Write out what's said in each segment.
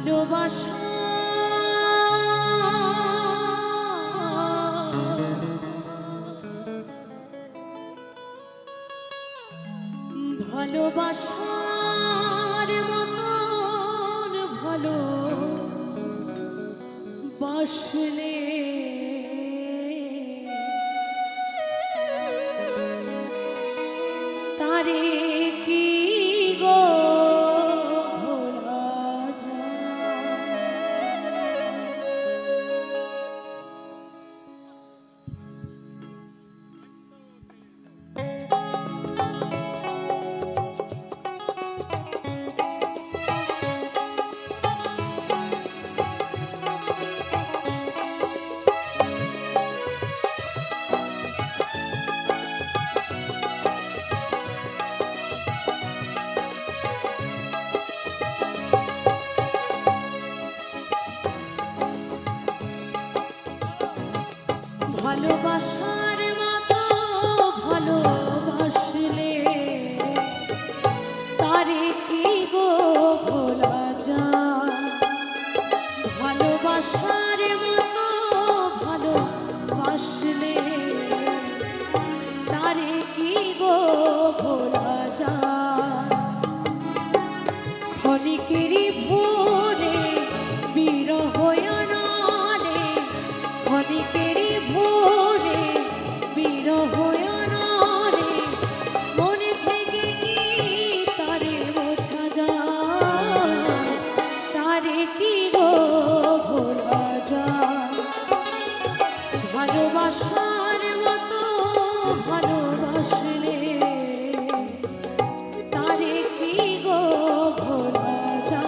ভালোবাসা ভালোবাসার মতন ভালো বাসলে তারে কি গো ভোলা যায়। ভালোবাসার মতো ভালোবাসলে তারে কি গো ভোলা যায়। ভালোবাসার মতো ভালোবাসলে তারে কি গো ভোলা যায়। ক্ষণিকেরই ভোরে বিরহ আনালে ক্ষণিকেরই ভোরে বিরহ আনালে মনে থেকে কি তারে বোঝা যায়। তারে কি গো ভোলা যায়। ভালোবাসার মতো ভালোবাসলে তারে কি গো ভোলা যায়।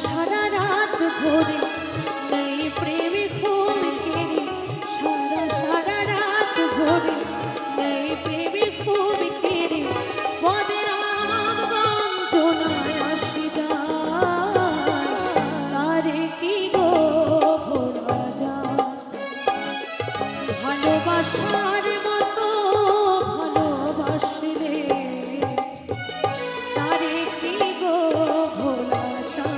সারা রাত ভরে নেই প্রেমে ঘুমিয়ে সারা রাত ভরে নেই প্রেমে ঘুমিয়ে বদনাম গঞ্জনায় আসি যায়। তারে কি গো ভোলা যায়। ভালোবাসার মতো ভালোবাসলে তারে কি গো ভোলা যায়।